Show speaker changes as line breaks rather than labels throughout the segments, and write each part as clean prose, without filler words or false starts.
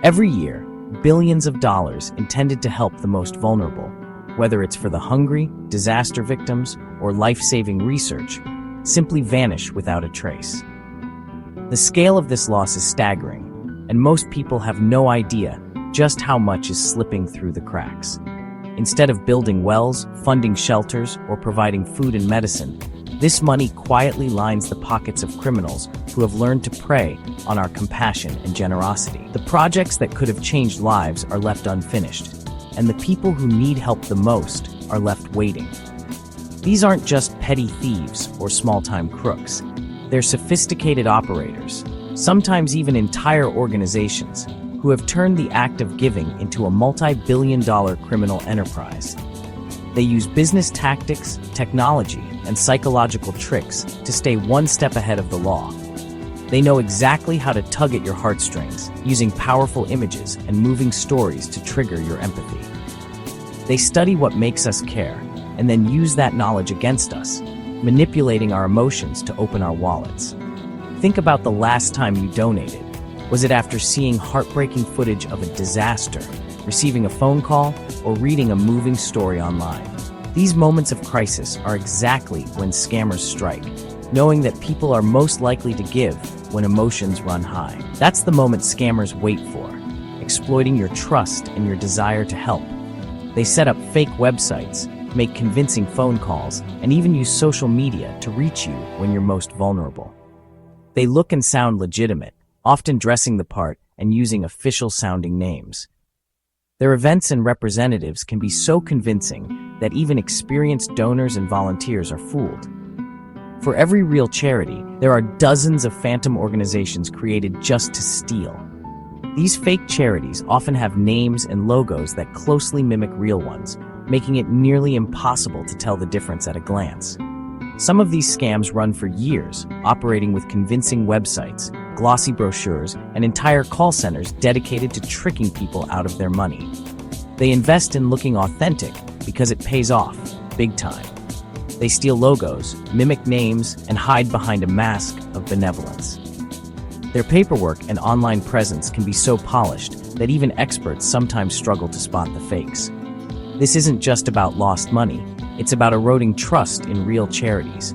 Every year, billions of dollars intended to help the most vulnerable, whether it's for the hungry, disaster victims, or life-saving research, simply vanish without a trace. The scale of this loss is staggering, and most people have no idea just how much is slipping through the cracks. Instead of building wells, funding shelters, or providing food and medicine, this money quietly lines the pockets of criminals who have learned to prey on our compassion and generosity. The projects that could have changed lives are left unfinished, and the people who need help the most are left waiting. These aren't just petty thieves or small-time crooks. They're sophisticated operators, sometimes even entire organizations, who have turned the act of giving into a multi-billion-dollar criminal enterprise. They use business tactics, technology, and psychological tricks to stay one step ahead of the law. They know exactly how to tug at your heartstrings, using powerful images and moving stories to trigger your empathy. They study what makes us care, and then use that knowledge against us, manipulating our emotions to open our wallets. Think about the last time you donated. Was it after seeing heartbreaking footage of a disaster, receiving a phone call, or reading a moving story online? These moments of crisis are exactly when scammers strike, knowing that people are most likely to give when emotions run high. That's the moment scammers wait for, exploiting your trust and your desire to help. They set up fake websites, make convincing phone calls, and even use social media to reach you when you're most vulnerable. They look and sound legitimate, often dressing the part and using official-sounding names. Their events and representatives can be so convincing that even experienced donors and volunteers are fooled. For every real charity, there are dozens of phantom organizations created just to steal. These fake charities often have names and logos that closely mimic real ones, making it nearly impossible to tell the difference at a glance. Some of these scams run for years, operating with convincing websites, glossy brochures, and entire call centers dedicated to tricking people out of their money. They invest in looking authentic because it pays off, big time. They steal logos, mimic names, and hide behind a mask of benevolence. Their paperwork and online presence can be so polished that even experts sometimes struggle to spot the fakes. This isn't just about lost money, it's about eroding trust in real charities.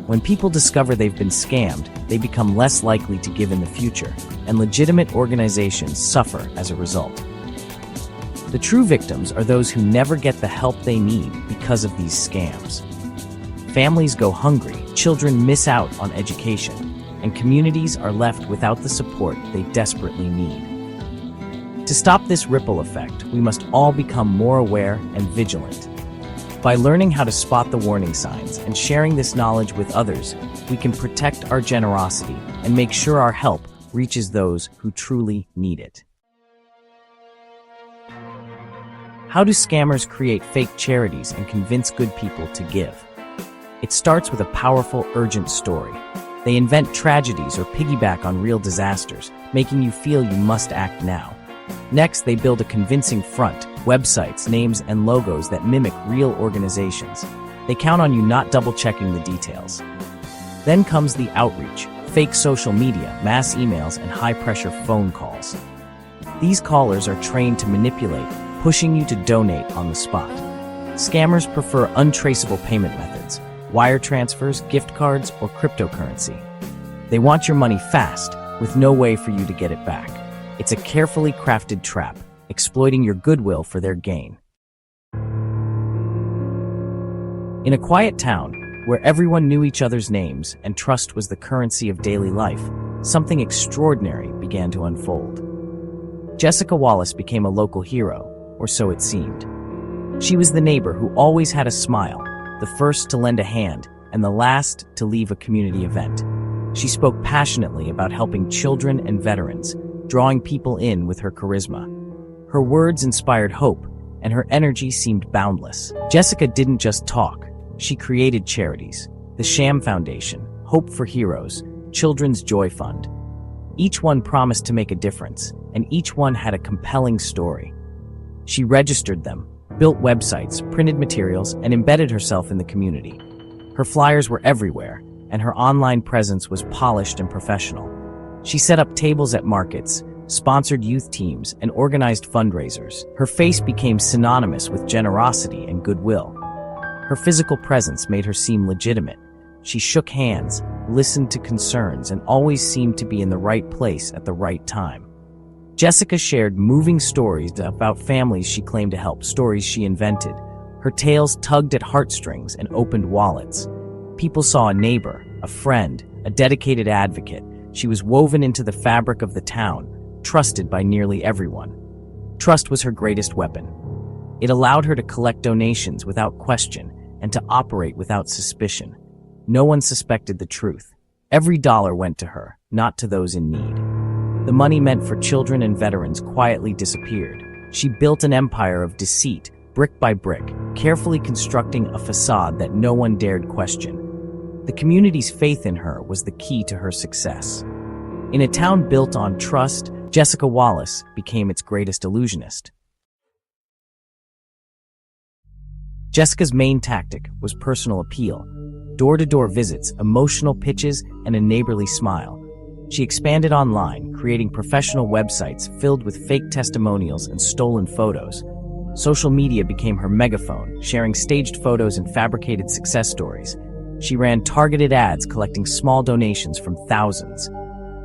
When people discover they've been scammed, they become less likely to give in the future, and legitimate organizations suffer as a result. The true victims are those who never get the help they need because of these scams. Families go hungry, children miss out on education, and communities are left without the support they desperately need. To stop this ripple effect, we must all become more aware and vigilant. By learning how to spot the warning signs and sharing this knowledge with others, we can protect our generosity and make sure our help reaches those who truly need it. How do scammers create fake charities and convince good people to give? It starts with a powerful, urgent story. They invent tragedies or piggyback on real disasters, making you feel you must act now. Next, they build a convincing front, websites, names, and logos that mimic real organizations. They count on you not double-checking the details. Then comes the outreach, fake social media, mass emails, and high-pressure phone calls. These callers are trained to manipulate, pushing you to donate on the spot. Scammers prefer untraceable payment methods, wire transfers, gift cards, or cryptocurrency. They want your money fast, with no way for you to get it back. It's a carefully crafted trap, exploiting your goodwill for their gain. In a quiet town, where everyone knew each other's names and trust was the currency of daily life, something extraordinary began to unfold. Jessica Wallace became a local hero, or so it seemed. She was the neighbor who always had a smile, the first to lend a hand, and the last to leave a community event. She spoke passionately about helping children and veterans, drawing people in with her charisma. Her words inspired hope, and her energy seemed boundless. Jessica didn't just talk. She created charities: the Sham Foundation, Hope for Heroes, Children's Joy Fund. Each one promised to make a difference, and each one had a compelling story. She registered them, built websites, printed materials, and embedded herself in the community. Her flyers were everywhere, and her online presence was polished and professional. She set up tables at markets, sponsored youth teams, and organized fundraisers. Her face became synonymous with generosity and goodwill. Her physical presence made her seem legitimate. She shook hands, listened to concerns, and always seemed to be in the right place at the right time. Jessica shared moving stories about families she claimed to help, stories she invented. Her tales tugged at heartstrings and opened wallets. People saw a neighbor, a friend, a dedicated advocate. She was woven into the fabric of the town, trusted by nearly everyone. Trust was her greatest weapon. It allowed her to collect donations without question and to operate without suspicion. No one suspected the truth. Every dollar went to her, not to those in need. The money meant for children and veterans quietly disappeared. She built an empire of deceit, brick by brick, carefully constructing a facade that no one dared question. The community's faith in her was the key to her success. In a town built on trust, Jessica Wallace became its greatest illusionist. Jessica's main tactic was personal appeal, door-to-door visits, emotional pitches, and a neighborly smile. She expanded online, creating professional websites filled with fake testimonials and stolen photos. Social media became her megaphone, sharing staged photos and fabricated success stories. She ran targeted ads collecting small donations from thousands.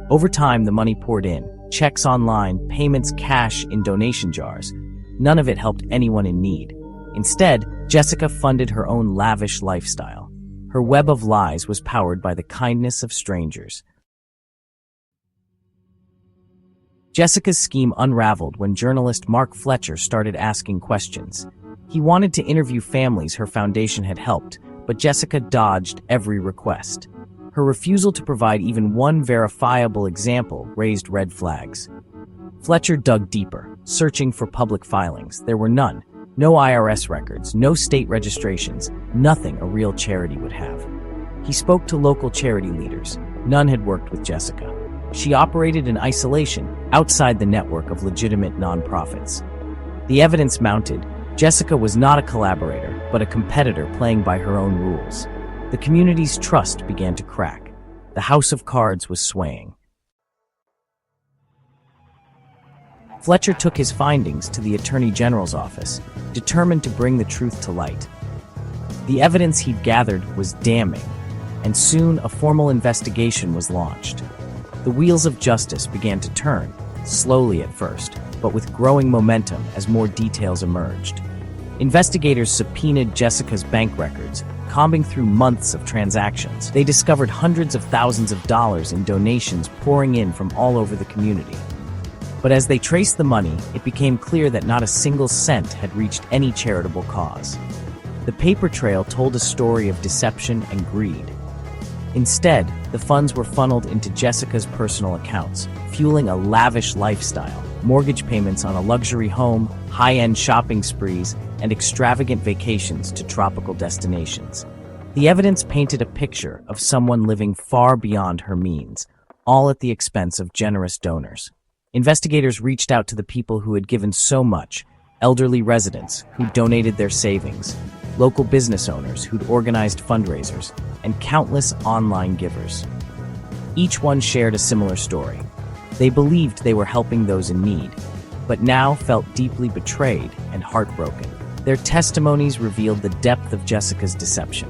Over time, the money poured in, checks online, payments cash in donation jars. None of it helped anyone in need. Instead, Jessica funded her own lavish lifestyle. Her web of lies was powered by the kindness of strangers. Jessica's scheme unraveled when journalist Mark Fletcher started asking questions. He wanted to interview families her foundation had helped, but Jessica dodged every request. Her refusal to provide even one verifiable example raised red flags. Fletcher dug deeper, searching for public filings. There were none. No IRS records, no state registrations, nothing a real charity would have. He spoke to local charity leaders. None had worked with Jessica. She operated in isolation, outside the network of legitimate nonprofits. The evidence mounted. Jessica was not a collaborator, but a competitor playing by her own rules. The community's trust began to crack. The house of cards was swaying. Fletcher took his findings to the Attorney General's office, determined to bring the truth to light. The evidence he'd gathered was damning, and soon a formal investigation was launched. The wheels of justice began to turn, slowly at first, but with growing momentum as more details emerged. Investigators subpoenaed Jessica's bank records, combing through months of transactions. They discovered hundreds of thousands of dollars in donations pouring in from all over the community. But as they traced the money, it became clear that not a single cent had reached any charitable cause. The paper trail told a story of deception and greed. Instead, the funds were funneled into Jessica's personal accounts, fueling a lavish lifestyle, mortgage payments on a luxury home, high-end shopping sprees, and extravagant vacations to tropical destinations. The evidence painted a picture of someone living far beyond her means, all at the expense of generous donors. Investigators reached out to the people who had given so much: elderly residents who donated their savings, local business owners who'd organized fundraisers, and countless online givers. Each one shared a similar story. They believed they were helping those in need, but now felt deeply betrayed and heartbroken. Their testimonies revealed the depth of Jessica's deception.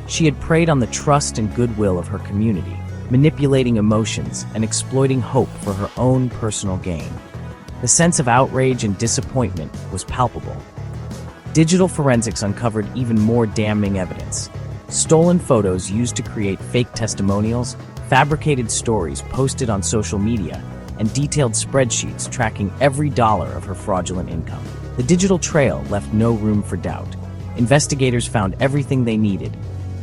She had preyed on the trust and goodwill of her community, manipulating emotions and exploiting hope for her own personal gain. The sense of outrage and disappointment was palpable. Digital forensics uncovered even more damning evidence. Stolen photos used to create fake testimonials, fabricated stories posted on social media, and detailed spreadsheets tracking every dollar of her fraudulent income. The digital trail left no room for doubt. Investigators found everything they needed: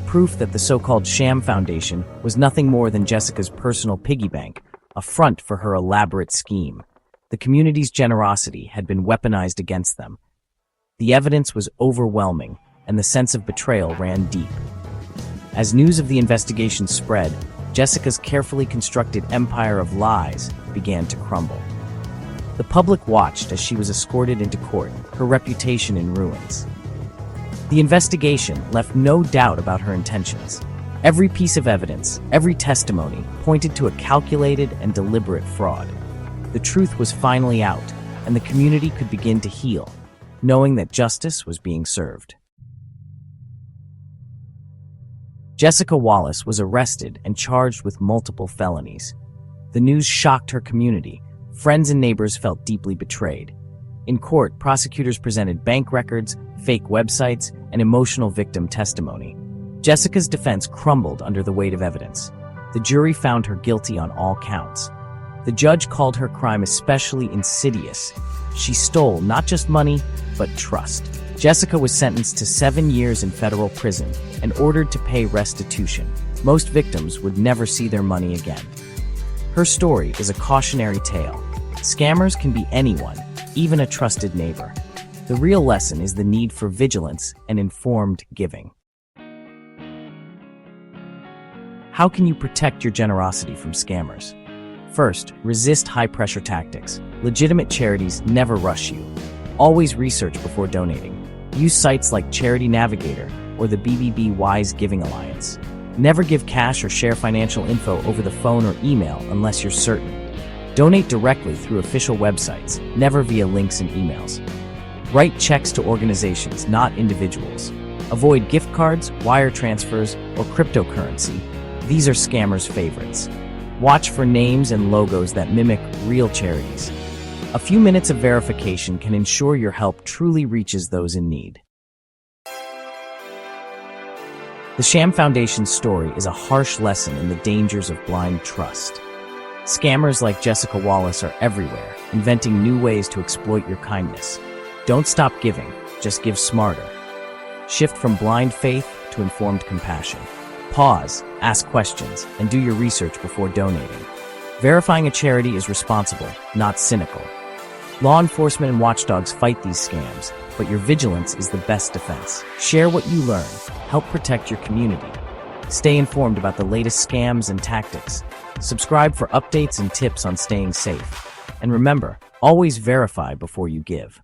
proof that the so-called Sham Foundation was nothing more than Jessica's personal piggy bank, a front for her elaborate scheme. The community's generosity had been weaponized against them. The evidence was overwhelming, and the sense of betrayal ran deep. As news of the investigation spread, Jessica's carefully constructed empire of lies began to crumble. The public watched as she was escorted into court, her reputation in ruins. The investigation left no doubt about her intentions. Every piece of evidence, every testimony, pointed to a calculated and deliberate fraud. the truth was finally out, and the community could begin to heal, knowing that justice was being served. Jessica Wallace was arrested and charged with multiple felonies. The news shocked her community. Friends and neighbors felt deeply betrayed. In court, prosecutors presented bank records, fake websites, and emotional victim testimony. Jessica's defense crumbled under the weight of evidence. The jury found her guilty on all counts. The judge called her crime especially insidious. She stole not just money, but trust. Jessica was sentenced to 7 years in federal prison and ordered to pay restitution. Most victims would never see their money again. Her story is a cautionary tale. Scammers can be anyone, even a trusted neighbor. The real lesson is the need for vigilance and informed giving. How can you protect your generosity from scammers? First, resist high-pressure tactics. Legitimate charities never rush you. Always research before donating. Use sites like Charity Navigator or the BBB Wise Giving Alliance. Never give cash or share financial info over the phone or email unless you're certain. Donate directly through official websites, never via links and emails. Write checks to organizations, not individuals. Avoid gift cards, wire transfers, or cryptocurrency. These are scammers' favorites. Watch for names and logos that mimic real charities. A few minutes of verification can ensure your help truly reaches those in need. The Sham Foundation's story is a harsh lesson in the dangers of blind trust. Scammers like Jessica Wallace are everywhere, inventing new ways to exploit your kindness. Don't stop giving, just give smarter. Shift from blind faith to informed compassion. Pause, ask questions, and do your research before donating. Verifying a charity is responsible, not cynical. Law enforcement and watchdogs fight these scams, but your vigilance is the best defense. Share what you learn. Help protect your community. Stay informed about the latest scams and tactics. Subscribe for updates and tips on staying safe. And remember, always verify before you give.